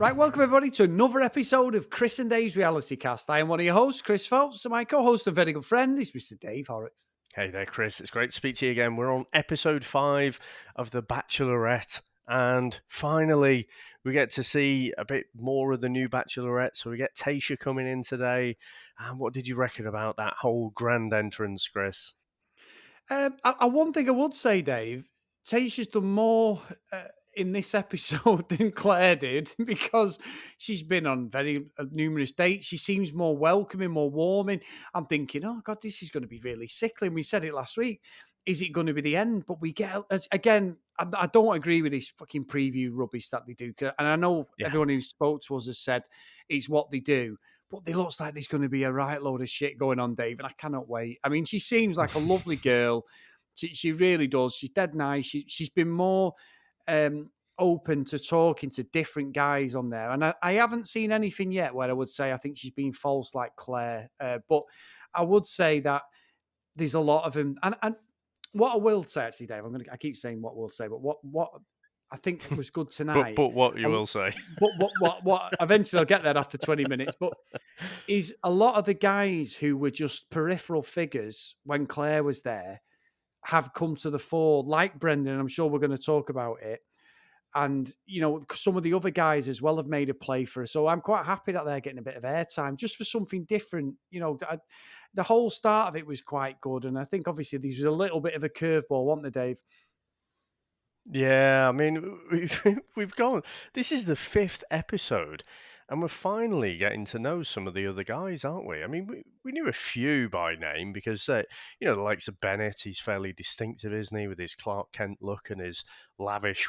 Right, welcome everybody to another episode of Chris and Dave's Reality Cast. I am one of your hosts, Chris Phelps, and my co-host and very good friend is Mr. Dave Horrocks. Hey there, Chris. It's great to speak to you again. We're on episode 5 of The Bachelorette, and finally we get to see a bit more of the new Bachelorette. So we get Tayshia coming in today. And what did you reckon about that whole grand entrance, Chris? One thing I would say, Dave, Tayshia's done more in this episode than Claire did because she's been on very numerous dates. She seems more welcoming, more warming. I'm thinking, oh God, this is going to be really sickly. And we said it last week. Is it going to be the end? But we get, again, I don't agree with this fucking preview rubbish that they do. And I know everyone who spoke to us has said it's what they do. But it looks like there's going to be a right load of shit going on, Dave, and I cannot wait. I mean, she seems like a lovely girl. She really does. She's dead nice. She's been more open to talking to different guys on there. And I haven't seen anything yet where I would say I think she's been false like Claire. But I would say that there's a lot of them. And what I will say, actually, Dave, I keep saying what we'll say, but what I think was good tonight. But what you will say. But what eventually I'll get there after 20 minutes. But is a lot of the guys who were just peripheral figures when Claire was there have come to the fore, like Brendan. I'm sure we're going to talk about it. And, you know, some of the other guys as well have made a play for us. So I'm quite happy that they're getting a bit of airtime just for something different. You know, the whole start of it was quite good. And I think obviously these was a little bit of a curveball, wasn't they, Dave? Yeah, I mean, we've gone. This is the 5th episode, and we're finally getting to know some of the other guys, aren't we? I mean, we knew a few by name because, the likes of Bennett, he's fairly distinctive, isn't he, with his Clark Kent look and his lavish,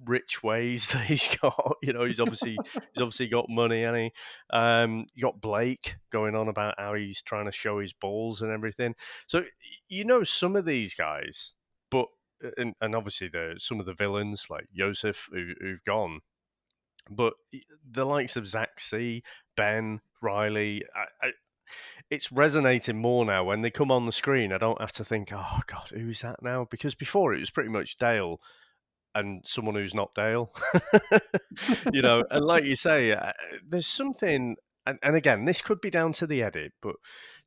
rich ways that he's got. He's obviously got money, and you got Blake going on about how he's trying to show his balls and everything. So some of these guys, but. And obviously some of the villains like Yosef who've gone, but the likes of Zach C, Ben, Riley, it's resonating more now when they come on the screen. I don't have to think, oh God, who's that now? Because before it was pretty much Dale and someone who's not Dale, And like you say, there's something, and again, this could be down to the edit, but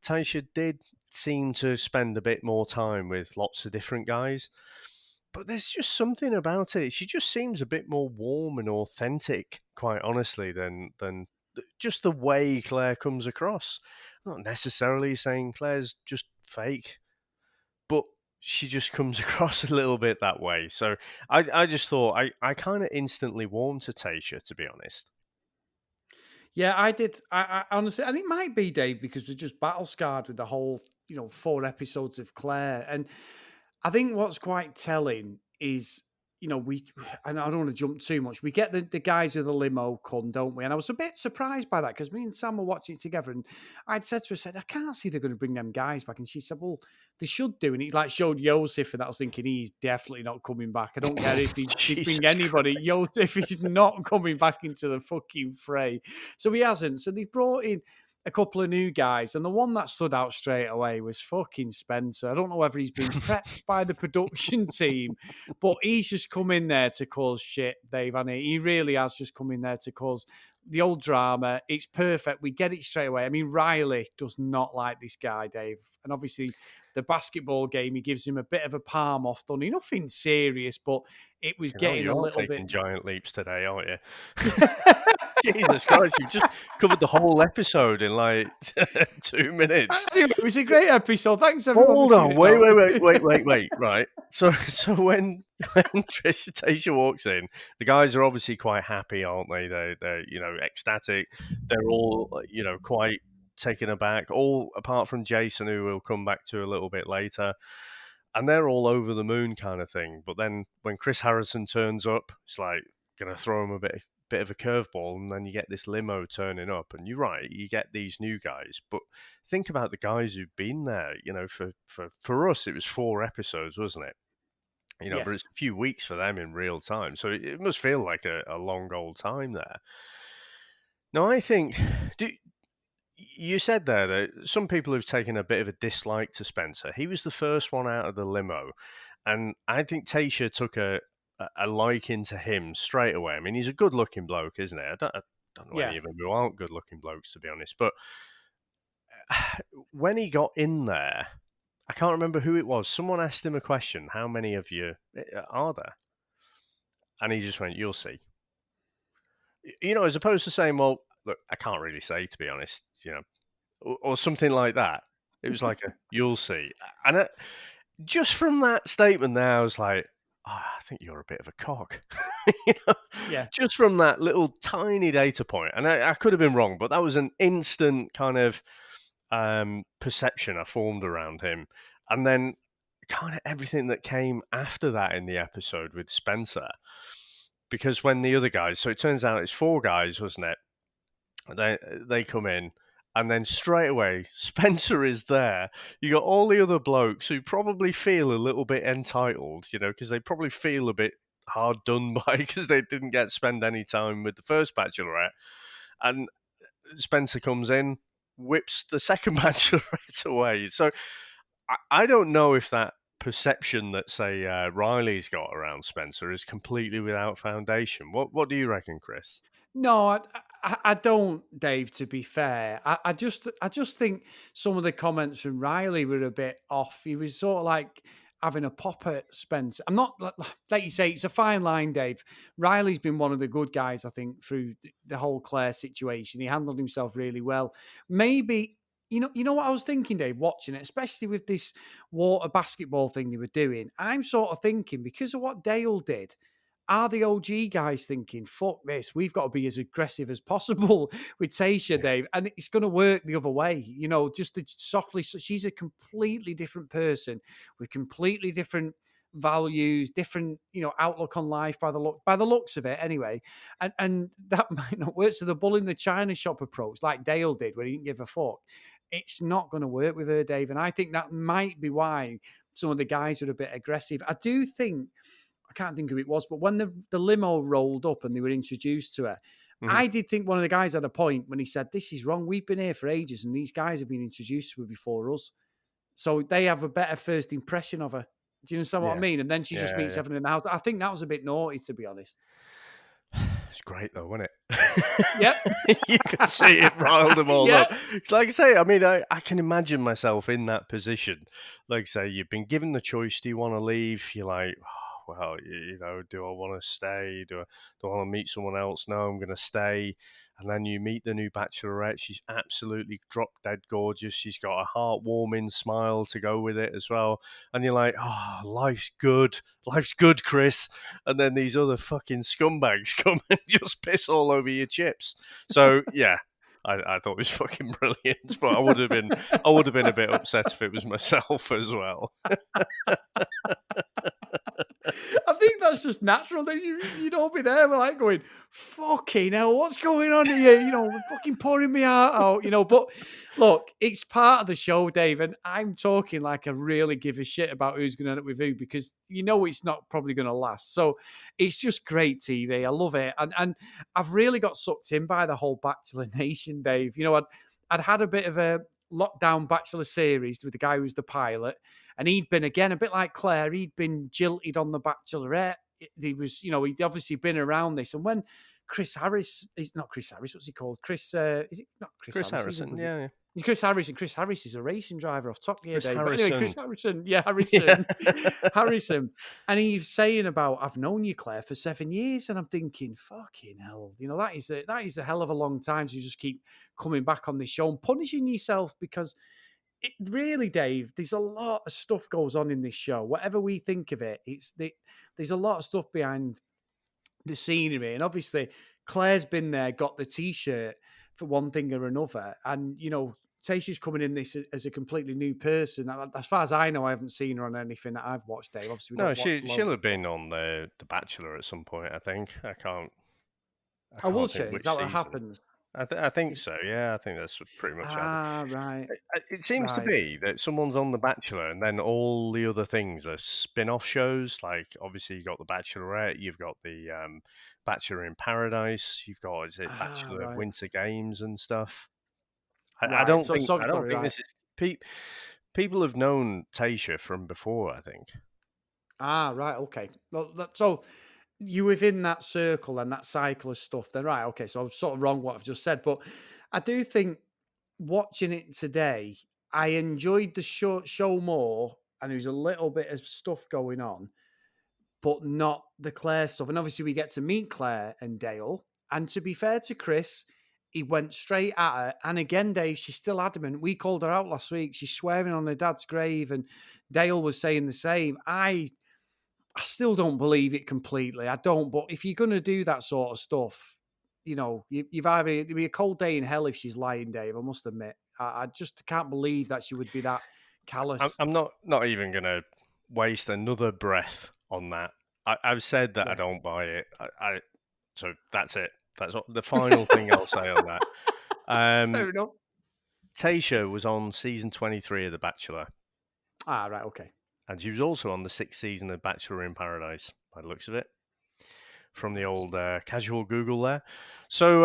Tayshia did seem to spend a bit more time with lots of different guys. But there's just something about it. She just seems a bit more warm and authentic, quite honestly, than just the way Claire comes across. I'm not necessarily saying Claire's just fake, but she just comes across a little bit that way. So I just thought I kind of instantly warmed to Tayshia, to be honest. Yeah, I did. I honestly, and it might be, Dave, because we're just battle scarred with the whole, 4 episodes of Claire. And I think what's quite telling is, and I don't want to jump too much. We get the guys with the limo come, don't we? And I was a bit surprised by that because me and Sam were watching it together, and I'd said to her, I can't see they're going to bring them guys back. And she said, well, they should do. And he showed Yosef, and I was thinking he's definitely not coming back. I don't care if he bring anybody. Christ. Yosef is not coming back into the fucking fray. So he hasn't. So they've brought in a couple of new guys, and the one that stood out straight away was fucking Spencer. I don't know whether he's been prepped by the production team, but he's just come in there to cause shit, Dave, and he really has just come in there to cause the old drama. It's perfect. We get it straight away. I mean, Riley does not like this guy, Dave, and obviously the basketball game, he gives him a bit of a palm off, done nothing serious, but it was getting a little bit giant leaps today, aren't you? Jesus Christ, you've just covered the whole episode in like 2 minutes. Anyway, it was a great episode. Thanks, everyone. Hold on, wait. Right. So when Trisha Tayshia walks in, the guys are obviously quite happy, aren't they? They're ecstatic. They're all quite taken aback, all apart from Jason, who we'll come back to a little bit later. And they're all over the moon kind of thing. But then when Chris Harrison turns up, it's like gonna throw him a bit of a curveball, and then you get this limo turning up, and you're right, you get these new guys, but think about the guys who've been there. For us it was 4 episodes, wasn't it? Yes. But it's a few weeks for them in real time, so it must feel like a long old time there. Now I think, you said there that some people have taken a bit of a dislike to Spencer. He was the first one out of the limo, and I think Tayshia took a a liking to him straight away. I mean, he's a good-looking bloke, isn't he? I don't know any Yeah. of them who aren't good-looking blokes, to be honest. But when he got in there, I can't remember who it was. Someone asked him a question: "How many of you are there?" And he just went, "You'll see." As opposed to saying, "Well, look, I can't really say, to be honest," or something like that. It was like a, "You'll see," and just from that statement there, I was like, "Oh, I think you're a bit of a cock." You know, Yeah. just from that little tiny data point, and I could have been wrong, but that was an instant kind of perception I formed around him, and then kind of everything that came after that in the episode with Spencer. Because when the other guys, so it turns out it's four guys, wasn't it? They come in, and then straight away Spencer is there. You got all the other blokes who probably feel a little bit entitled, because they probably feel a bit hard done by because they didn't get to spend any time with the first Bachelorette, and Spencer comes in, whips the second Bachelorette away. So I don't know if that perception that say Riley's got around Spencer is completely without foundation. What do you reckon, Chris? No, I don't, Dave. To be fair, I just think some of the comments from Riley were a bit off. He was sort of like having a pop at Spence. I'm not like you say. It's a fine line, Dave. Riley's been one of the good guys, I think, through the whole Claire situation. He handled himself really well. Maybe. You know what I was thinking, Dave, watching it, especially with this water basketball thing they were doing. I'm sort of thinking because of what Dale did, are the OG guys thinking, fuck this, we've got to be as aggressive as possible with Tayshia, Yeah. Dave, and it's going to work the other way, just to softly. So she's a completely different person with completely different values, different, outlook on life by the looks of it anyway. And that might not work. So the bull in the china shop approach, like Dale did, where he didn't give a fuck, it's not going to work with her, Dave. And I think that might be why some of the guys are a bit aggressive. I do think I can't think who it was, but when the limo rolled up and they were introduced to her, Mhm. I did think one of the guys had a point when he said, "This is wrong. We've been here for ages, and these guys have been introduced to her before us, so they have a better first impression of her." Do you understand what I Yeah. mean? And then she just Yeah, meets yeah. everyone in the house. I think that was a bit naughty, to be honest. It's great though, wasn't Yep. it? You could see it riled them all Yep. up. It's like I say, I mean, I can imagine myself in that position. Like say, you've been given the choice: do you want to leave? You're like, oh, well, do I want to stay? Do I want to meet someone else? No, I'm going to stay. And then you meet the new Bachelorette. She's absolutely drop dead gorgeous. She's got a heartwarming smile to go with it as well. And you're like, oh, life's good. Life's good, Chris. And then these other fucking scumbags come and just piss all over your chips. So yeah, I thought it was fucking brilliant, but I would have been a bit upset if it was myself as well. I think that's just natural that you'd all be there, we're like going, "Fucking hell, what's going on here?" Fucking pouring me heart out. But look, it's part of the show, Dave, and I'm talking like I really give a shit about who's going to end up with who because it's not probably going to last. So it's just great TV. I love it, and I've really got sucked in by the whole Bachelor Nation, Dave. I'd had a bit of a lockdown Bachelor series with the guy who's the pilot. And he'd been, again, a bit like Claire, he'd been jilted on the Bachelorette. He was, he'd obviously been around this. And when Chris Harris, is not Chris Harris, what's he called? Is it not Chris Chris Harris? He's a Harrison, bloody, yeah, yeah. he's Chris Harris, and Chris Harris is a racing driver off Top Gear, Chris Dave. But anyway, Chris Harrison, Harrison, yeah, yeah. Harrison, Harrison. And he's saying about, I've known you, Claire, for 7 years. And I'm thinking, fucking hell, that is a hell of a long time to just keep coming back on this show and punishing yourself because it really, Dave, there's a lot of stuff goes on in this show. Whatever we think of it, there's a lot of stuff behind the scenery. And obviously, Claire's been there, got the T-shirt for one thing or another. And, Tayshia's coming in this as a completely new person. As far as I know, I haven't seen her on anything that I've watched, Dave. Obviously, we No, don't watch she'll loads of have stuff. been on the Bachelor at some point. I think. I Oh, will can't she? think Is which that what season. happens? I think Is, so. Yeah, I think that's pretty much how. right, It seems to right. be that someone's on The Bachelor, and then all the other things are spin-off shows. Like obviously you got The Bachelorette, you've got the Bachelor in Paradise, you've got is it Bachelor Right, Winter Games and stuff. I right. don't So, think so I don't sorry, think right. this is people have known Tayshia from before. I think. Right, okay. Well, so. you within that circle and that cycle of stuff, then right, okay, so I'm sort of wrong what I've just said, but I do think watching it today, I enjoyed the show more, and there was a little bit of stuff going on, but not the Claire stuff. And obviously, we get to meet Claire and Dale. And to be fair to Chris, he went straight at her. And again, Dave, she's still adamant. We called her out last week. She's swearing on her dad's grave, and Dale was saying the same. I still don't believe it completely. I don't. But if you're going to do that sort of stuff, you've either it'd be a cold day in hell if she's lying, Dave. I must admit, I just can't believe that she would be that callous. I'm not even going to waste another breath on that. I've said that I Yeah, don't buy it. So that's it. That's the final thing I'll say on that. fair enough. Tayshia was on season 23 of The Bachelor, Right, okay. and she was also on the 6th season of Bachelor in Paradise, by the looks of it, from the old casual Google there. So,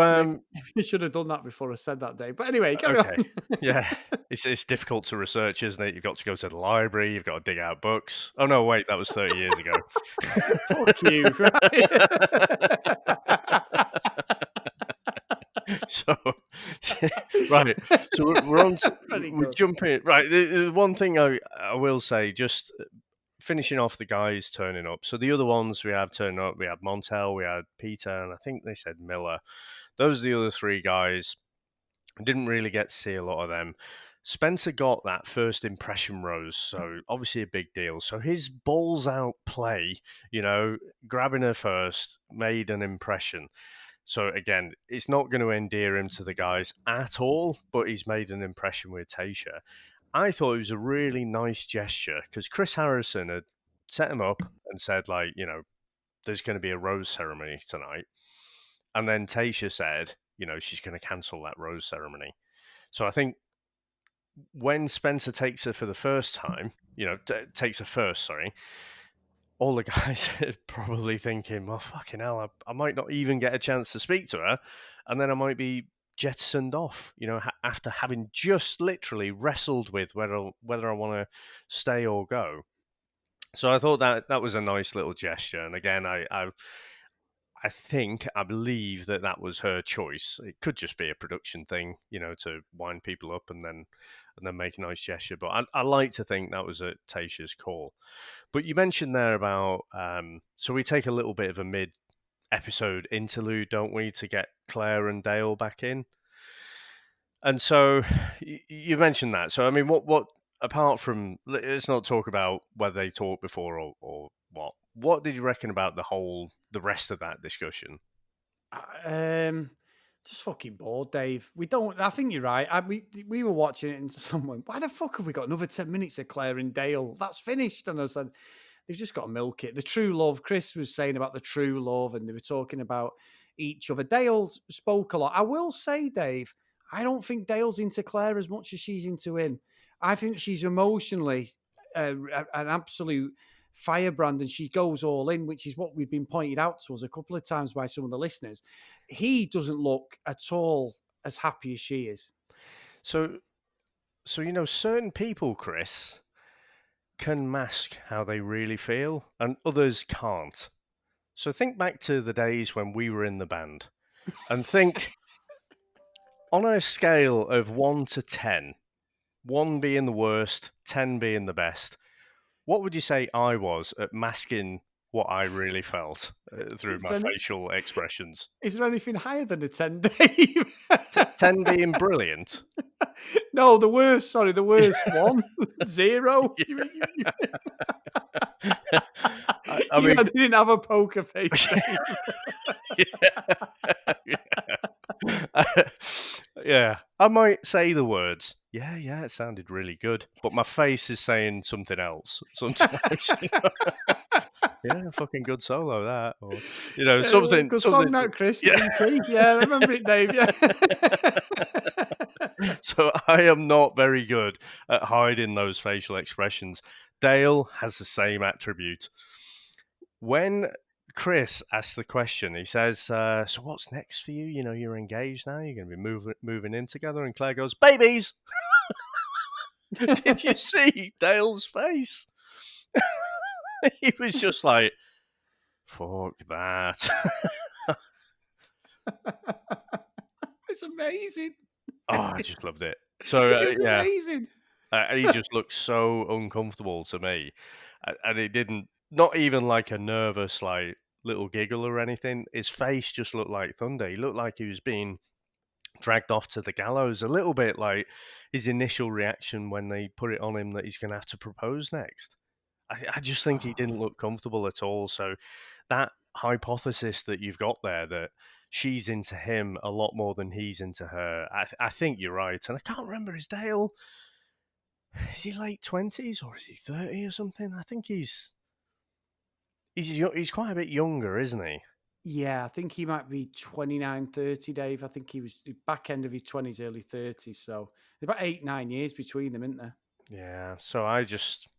Maybe you should have done that before I said that, Dave. But anyway, carry on. okay. Yeah, it's difficult to research, isn't it? You've got to go to the library, you've got to dig out books. Oh, no, wait, that was 30 years ago. Fuck you, right? So, right. So we're on. Very We're good. jumping. Right. There's one thing I will say, just finishing off the guys turning up. So the other ones we have turning up, we had Montel, we had Peter, and I think they said Miller. Those are the other three guys. Didn't really get to see a lot of them. Spencer got that first impression rose, so obviously a big deal. So his balls out play, grabbing her first, made an impression. So again, it's not going to endear him to the guys at all, but he's made an impression with Tayshia. I thought it was a really nice gesture because Chris Harrison had set him up and said, like, there's going to be a rose ceremony tonight. And then Tayshia said, she's going to cancel that rose ceremony. So I think when Spencer takes her for the first time, takes her first, sorry, all the guys are probably thinking, well, fucking hell, I might not even get a chance to speak to her. And then I might be jettisoned off, after having just literally wrestled with whether I want to stay or go. So I thought that was a nice little gesture. And again, I believe that was her choice. It could just be a production thing, to wind people up and then make a nice gesture. But I like to think that was at Tayshia's call. But you mentioned there about so we take a little bit of a mid-episode interlude, don't we, to get Claire and Dale back in? And so you mentioned that. So I mean, what apart from, let's not talk about whether they talked before or what. What did you reckon about the rest of that discussion? Um, just fucking bored, Dave. We don't. I think you're right. We were watching it, and someone, why the fuck have we got another 10 minutes of Claire and Dale? That's finished. And I said, they've just got to milk it. The true love. Chris was saying about the true love, and they were talking about each other. Dale spoke a lot. I will say, Dave, I don't think Dale's into Claire as much as she's into him. I think she's emotionally an absolute firebrand, and she goes all in, which is what we've been pointed out to us a couple of times by some of the listeners. He doesn't look at all as happy as she is. So certain people, Chris, can mask how they really feel, and others can't. So think back to the days when we were in the band, and think on a scale of 1 to 10, 1 being the worst, 10 being the best, what would you say I was at masking what I really felt through Is my there, any, facial expressions? is there anything higher than a 10, Dave? 10 being brilliant. No, the worst. Sorry, the worst one. Zero. I mean, Didn't have a poker face, Dave. yeah, I might say the words. Yeah, it sounded really good, but my face is saying something else sometimes. Yeah, fucking good solo that, or Good something. song, that Chris. It's Yeah. in key. Yeah, I remember it, Dave. Yeah. So I am not very good at hiding those facial expressions. Dale has the same attribute. When Chris asks the question, he says, "So what's next for you? You're engaged now. You're going to be moving in together." And Claire goes, "Babies." Did you see Dale's face? He was just like, Fuck that. It's amazing. Oh, I just loved it. So, It's yeah, amazing. he just looked so uncomfortable to me, and it didn't not even like a nervous, like, little giggle or anything. His face just looked like thunder. He looked like he was being dragged off to the gallows, a little bit like his initial reaction when they put it on him that he's gonna have to propose next. I just think he Oh, didn't look comfortable at all, so that hypothesis that you've got there that she's into him a lot more than he's into her, I think you're right, and I can't remember his Dale. Is he late 20s or is he 30 or something? I think he's quite a bit younger, isn't he? yeah, I think he might be 29, 30. Dave. I think he was the back end of his 20s, early 30s. So there's about 8, 9 years between them, isn't there? Yeah, so I just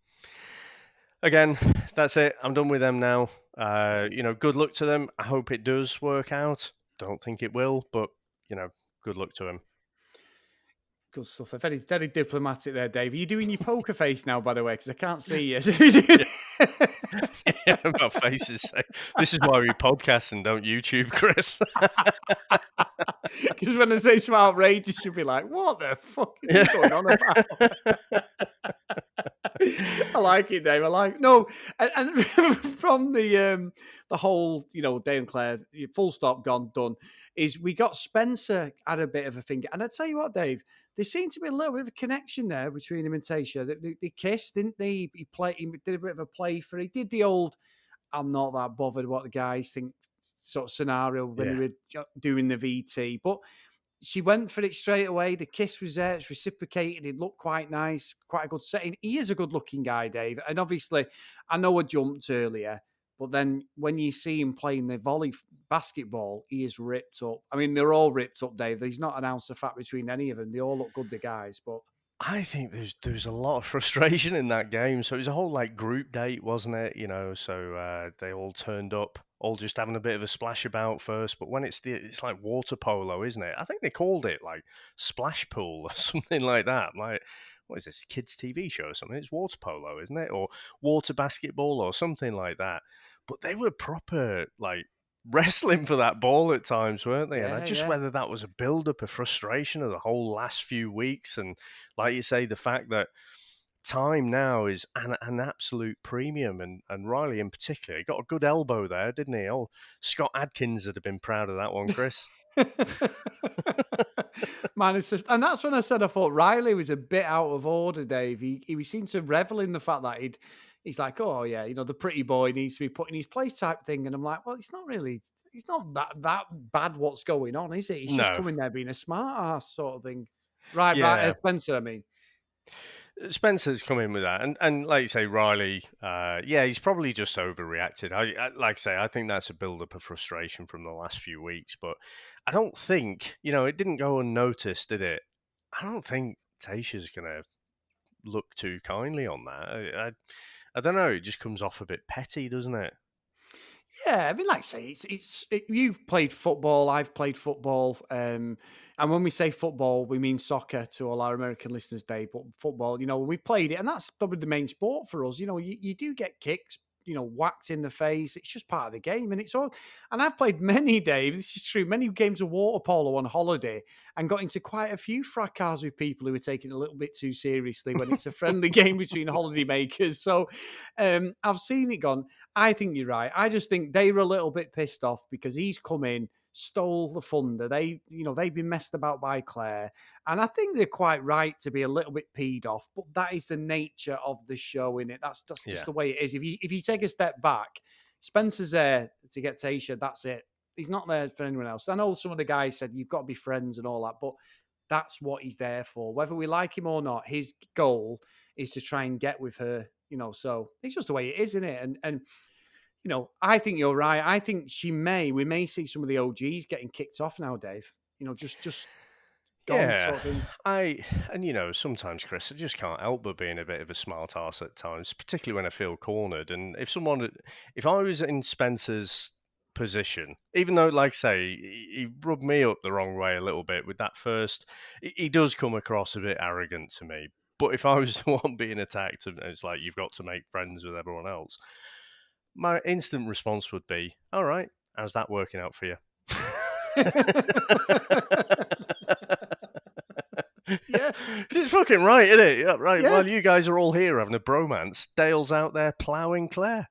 again, that's it. I'm done with them now. Yeah, Good luck to them. I hope it does work out. Don't think it will, but good luck to them. good stuff. Very, very diplomatic there, Dave. Are you doing your poker face now, by the way? Because I can't see you. Yeah, my face is saying, this is why we podcast and don't YouTube, Chris. Because when I say something outrageous, you'll be like, what the fuck is Yeah. he going on about? I like it, Dave. I like no, and from the whole Day and Claire, full stop, gone, done. Is we got Spencer had a bit of a finger, and I tell you what, Dave, there seemed to be a little bit of a connection there between him and Tayshia. They kissed, didn't they? He did a bit of a play for. He did the old "I'm not that bothered what the guys think" sort of scenario when they Yeah. were doing the VT, but she went for it straight away. The kiss was there. It's reciprocated. It looked quite nice, quite a good setting. He is a good looking guy, Dave. And obviously, I know I jumped earlier, but then when you see him playing the basketball, he is ripped up. I mean, they're all ripped up, Dave. There's not an ounce of fat between any of them. They all look good, the guys. But I think there's a lot of frustration in that game. So it was a whole like group date, wasn't it? So they all turned up, all just having a bit of a splash about first. But when it's like water polo, isn't it? I think they called it like splash pool or something like that. Like, what is this kids TV show or something? It's water polo, isn't it? Or water basketball or something like that. But they were proper like wrestling for that ball at times, weren't they? And I yeah, just yeah. whether that was a build up of frustration of the whole last few weeks, and like you say, the fact that time now is an absolute premium, and Riley in particular, he got a good elbow there, didn't he? Oh, Scott Adkins would have been proud of that one, Chris. Man, and that's when I said I thought Riley was a bit out of order, Dave. He seemed to revel in the fact that he's like, oh yeah, the pretty boy needs to be put in his place type thing. And I'm like, well, it's not that bad what's going on, is it? He's just No, coming there being a smart ass sort of thing. Right, yeah, Spencer, I mean. Spencer's come in with that, and like you say, Riley, yeah, he's probably just overreacted. Like I say, I think that's a build up of frustration from the last few weeks, but I don't think it didn't go unnoticed, did it? I don't think Tayshia's gonna look too kindly on that. I don't know. It just comes off a bit petty, doesn't it? Yeah, I mean, like I say, you've played football, I've played football, and when we say football, we mean soccer to all our American listeners, Dave. But football, when we played it, and that's probably the main sport for us. You do get kicks, whacked in the face. It's just part of the game, and it's all. And I've played many, Dave. This is true. Many games of water polo on holiday, and got into quite a few fracas with people who were taking it a little bit too seriously when it's a friendly game between holiday makers. So, I've seen it gone. I think you're right. I just think they were a little bit pissed off because he's come in, stole the thunder. They've been messed about by Claire, and I think they're quite right to be a little bit peed off. But that is the nature of the show, in it. That's just Yeah, the way it is. If you take a step back, Spencer's there to get Tayshia. That's it. He's not there for anyone else. I know some of the guys said you've got to be friends and all that, but that's what he's there for. Whether we like him or not, his goal is to try and get with her. So it's just the way it is, isn't it? And I think you're right. I think we may see some of the OGs getting kicked off now, Dave. Just gone yeah. sort of thing. Sometimes, Chris, I just can't help but being a bit of a smart ass at times, particularly when I feel cornered. And if I was in Spencer's position, even though, like I say, he rubbed me up the wrong way a little bit with that first, he does come across a bit arrogant to me. But if I was the one being attacked, and it's like you've got to make friends with everyone else, my instant response would be, "All right, how's that working out for you?" Yeah, It's fucking right, isn't it? Yeah, right. yeah. While you guys are all here having a bromance, Dale's out there ploughing Claire.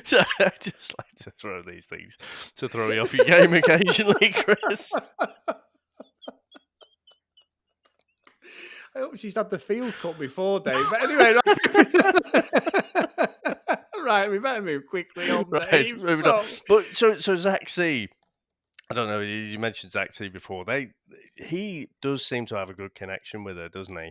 So I just like to throw these things to throw you off your game occasionally, Chris. I hope she's had the field cut before, Dave. But anyway, right, we better move quickly on, Right, Dave. moving on. So, But so Zach C, I don't know. You mentioned Zach C before. He does seem to have a good connection with her, doesn't he?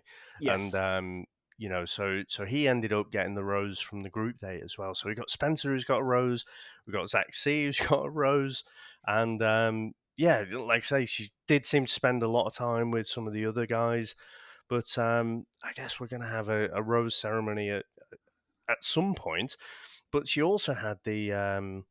And yes, so he ended up getting the rose from the group date as well. So we got Spencer who's got a rose. We got Zach C who's got a rose, and yeah, like I say, she did seem to spend a lot of time with some of the other guys. But I guess we're going to have a rose ceremony at some point. But she also had the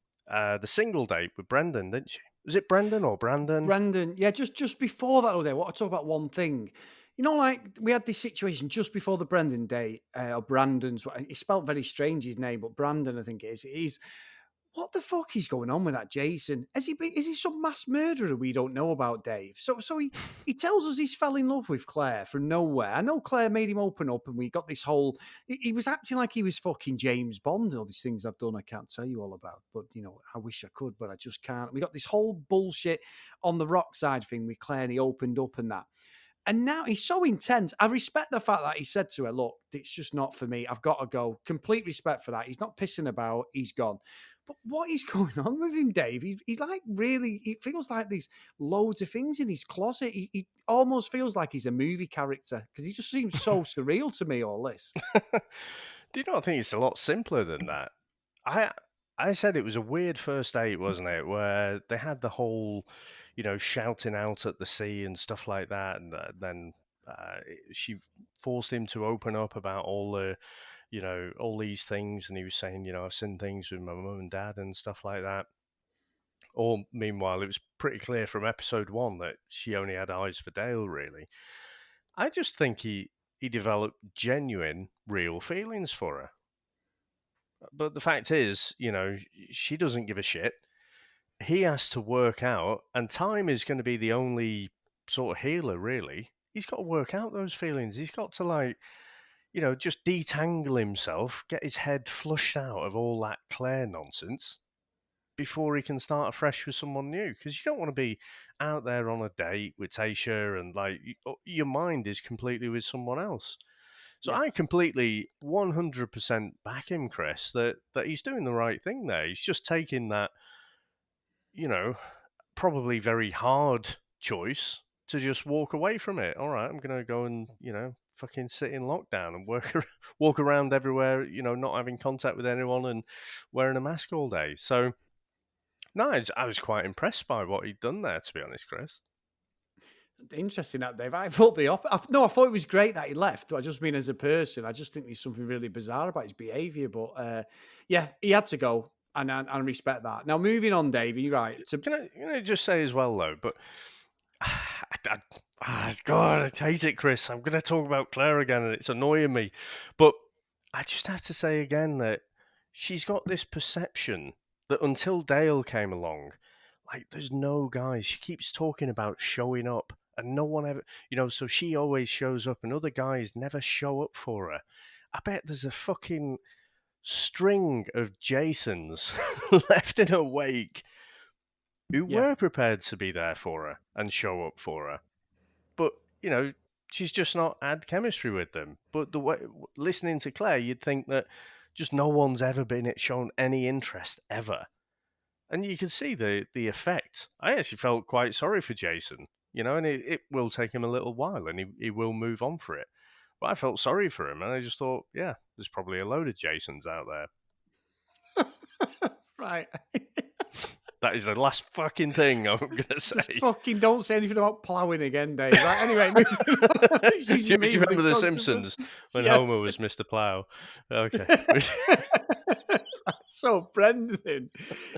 single date with Brendan, didn't she? Was it Brendan or Brandon? Brandon. Yeah, just before that, I want to talk about one thing. You know, like we had this situation just before the Brendan day, or Brandon's. It's spelled very strange his name, but Brandon, I think it is. He's what the fuck is going on with that Jason? Is he some mass murderer we don't know about, Dave? So he tells us he's fell in love with Claire from nowhere. I know Claire made him open up, and we got this whole. He was acting like he was fucking James Bond. All these things I've done, I can't tell you all about. But I wish I could, but I just can't. We got this whole bullshit on the rock side thing with Claire, and he opened up and that. And now he's so intense. I respect the fact that he said to her, "Look, it's just not for me. I've got to go." Complete respect for that. He's not pissing about. He's gone. But what is going on with him, Dave? He's like really. It feels like there's loads of things in his closet. He almost feels like he's a movie character because he just seems so surreal to me. All this. Do you not think it's a lot simpler than that? I I said it was a weird first date, wasn't it? Where they had the whole, shouting out at the sea and stuff like that, and then she forced him to open up about all these things, and he was saying, I've seen things with my mum and dad and stuff like that. Or meanwhile, it was pretty clear from episode one that she only had eyes for Dale, really. I just think he developed genuine, real feelings for her. But the fact is, she doesn't give a shit. He has to work out, and time is going to be the only sort of healer, really. He's got to work out those feelings. He's got to, like, just detangle himself, get his head flushed out of all that Claire nonsense before he can start afresh with someone new. Because you don't want to be out there on a date with Tayshia and, like, your mind is completely with someone else. So Yeah, I completely 100% back him, Chris, that he's doing the right thing there. He's just taking that, you know, probably very hard choice to just walk away from it. All right, I'm going to go and, fucking sit in lockdown and walk around everywhere, not having contact with anyone and wearing a mask all day. So, no, I was quite impressed by what he'd done there, to be honest, Chris. interesting that, Dave. I thought the opposite. No, I thought it was great that he left. But I just mean as a person, I just think there's something really bizarre about his behaviour. But yeah, he had to go, and I respect that. Now, moving on, Dave. You're right. Can I just say as well, though, but God, I hate it, Chris. I'm going to talk about Claire again, and it's annoying me. But I just have to say again that she's got this perception that until Dale came along, like, there's no guys. She keeps talking about showing up, and no one ever, so she always shows up, and other guys never show up for her. I bet there's a fucking string of Jasons left in her wake who Yeah, were prepared to be there for her and show up for her. But, she's just not had chemistry with them. But the way listening to Claire, you'd think that just no one's ever been shown any interest ever. And you can see the effect. I actually felt quite sorry for Jason, and it will take him a little while and he will move on for it. But I felt sorry for him and I just thought, yeah, there's probably a load of Jasons out there. right. That is the last fucking thing I'm going to Just say. fucking don't say anything about ploughing again, Dave. Right, anyway, moving on. It's Do usually do me you when remember it The comes to Simpsons when Homer yes. was Mr. Plow? Okay. So Brendan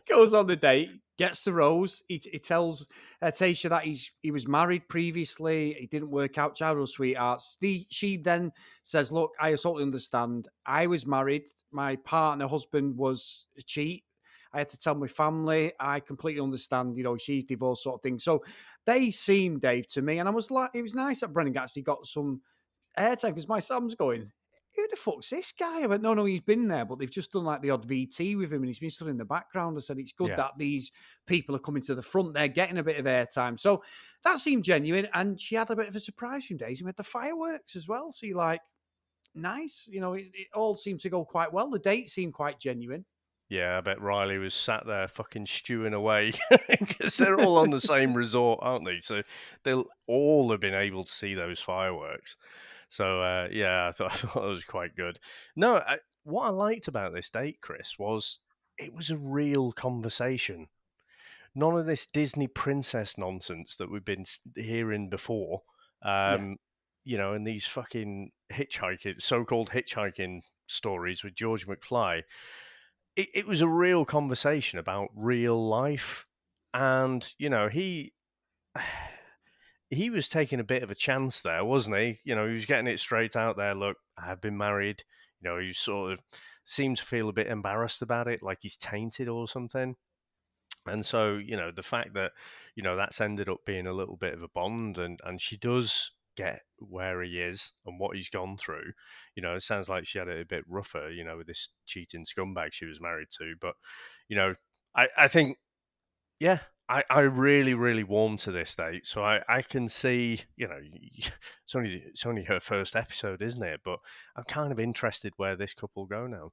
goes on the date, gets the rose. He tells Tayshia that he was married previously. It didn't work out. Childhood sweethearts. She then says, "Look, I totally understand. I was married. My partner, husband, was a cheat. I had to tell my family. I completely understand. You know, she's divorced, sort of thing." So they seem, Dave, to me, and I was like, it was nice that Brendan actually got some airtime because my son's going, who the fuck's this guy? I went, no, he's been there, but they've just done like the odd VT with him and he's been stood in the background. I said, it's good Yeah. that these people are coming to the front. They're getting a bit of airtime. So that seemed genuine. And she had a bit of a surprise from Daisy. We had the fireworks as well. So you're like, nice. You know, it all seemed to go quite well. The date seemed quite genuine. Yeah, I bet Riley was sat there fucking stewing away because they're all on the same resort, aren't they? So they'll all have been able to see those fireworks. So yeah, I thought it was quite good. No, what I liked about this date, Chris, was it was a real conversation. None of this Disney princess nonsense that we've been hearing before. Yeah. Um, and these fucking hitchhiking, so-called hitchhiking stories with George McFly. It was a real conversation about real life, and he was taking a bit of a chance there, wasn't he? He was getting it straight out there. Look, I have been married. He sort of seemed to feel a bit embarrassed about it, like he's tainted or something. And so, the fact that, that's ended up being a little bit of a bond, and she does get where he is and what he's gone through. It sounds like she had it a bit rougher, with this cheating scumbag she was married to. But, you know, I think, yeah, I really, really warm to this date. So I can see, it's only her first episode, isn't it? But I'm kind of interested where this couple go now.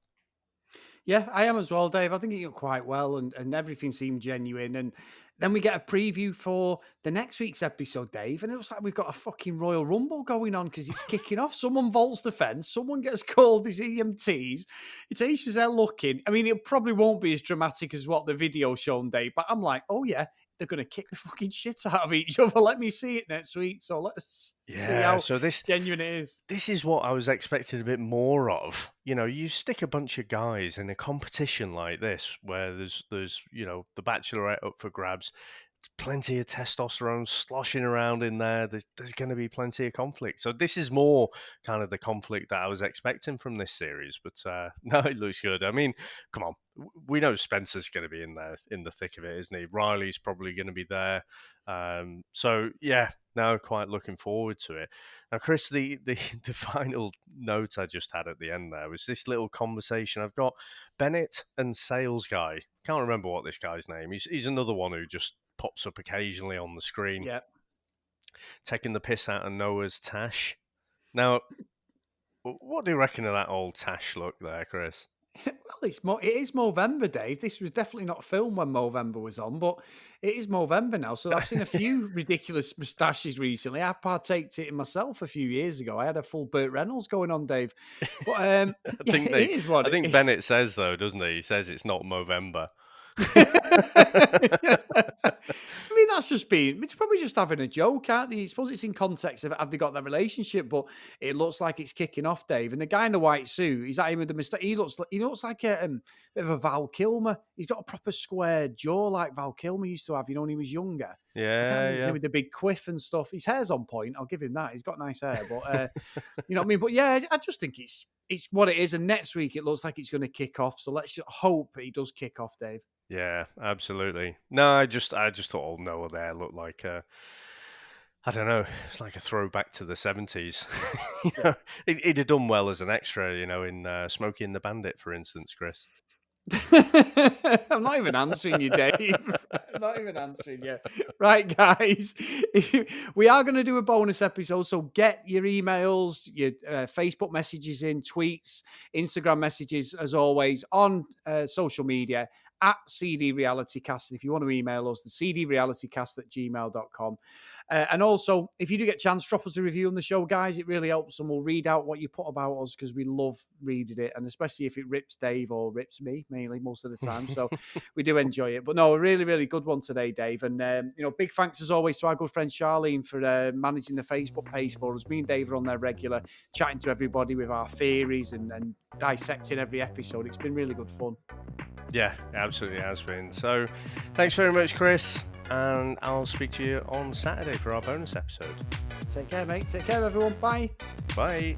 Yeah, I am as well, Dave. I think it went quite well and everything seemed genuine. And then we get a preview for the next week's episode, Dave. And it looks like we've got a fucking Royal Rumble going on because it's kicking off. Someone vaults the fence, someone gets called as EMTs. It's there looking. I mean, it probably won't be as dramatic as what the video shown, Dave, but I'm like, oh yeah, they're gonna kick the fucking shit out of each other. Let me see it next week. So let's see Yeah, how so this genuine it is. this is what I was expecting a bit more of. You stick a bunch of guys in a competition like this, where there's the Bachelorette up for grabs. Plenty of testosterone sloshing around in there. There's going to be plenty of conflict. So this is more kind of the conflict that I was expecting from this series. But no, it looks good. I mean, come on, we know Spencer's going to be in there in the thick of it, isn't he? Riley's probably going to be there. So yeah, now quite looking forward to it. Now, Chris, the final note I just had at the end there was this little conversation. I've got Bennett and sales guy. Can't remember what this guy's name. He's another one who just pops up occasionally on the screen, Yeah. taking the piss out of Noah's Tash. Now, what do you reckon of that old Tash look there, Chris? Well, it is Movember, Dave. This was definitely not filmed when Movember was on, but it is Movember now. So I've seen a few ridiculous moustaches recently. I partaked it in myself a few years ago. I had a full Burt Reynolds going on, Dave. But I yeah, think it is what I it think is. Bennett says though, doesn't he? He says it's not Movember. I mean, that's just being, it's probably just having a joke, aren't they? I suppose it's in context of have they got that relationship, but it looks like it's kicking off, Dave. And the guy in the white suit, is that him with the mistake? He looks like a bit of a Val Kilmer. He's got a proper square jaw like Val Kilmer used to have, when he was younger. I can't Yeah, remember his name yeah. with the big quiff and stuff. His hair's on point. I'll give him that. He's got nice hair, but you know what I mean. But yeah, I just think it's what it is. And next week it looks like it's going to kick off. So let's just hope he does kick off, Dave. Yeah, absolutely. No, I just thought old Noah there looked like I don't know, it's like a throwback to the 70s. Yeah. He'd have done well as an extra, in Smokey and the Bandit, for instance, Chris. I'm not even answering you, Dave. I'm not even answering you. Right, guys. We are going to do a bonus episode, so get your emails, your Facebook messages in, tweets, Instagram messages, as always, on social media at CD Realitycast. And if you want to email us, the cdrealitycast@gmail.com. And also, if you do get a chance, drop us a review on the show, guys. It really helps, and we'll read out what you put about us because we love reading it, and especially if it rips Dave or rips me, mainly most of the time. So we do enjoy it. But no, a really, really good one today, Dave. And big thanks as always to our good friend Charlene for managing the Facebook page for us. Me and Dave are on there regular, chatting to everybody with our theories and dissecting every episode. It's been really good fun. Yeah, it absolutely has been. So thanks very much, Chris. And I'll speak to you on Saturday for our bonus episode. Take care, mate. Take care, everyone. Bye. Bye.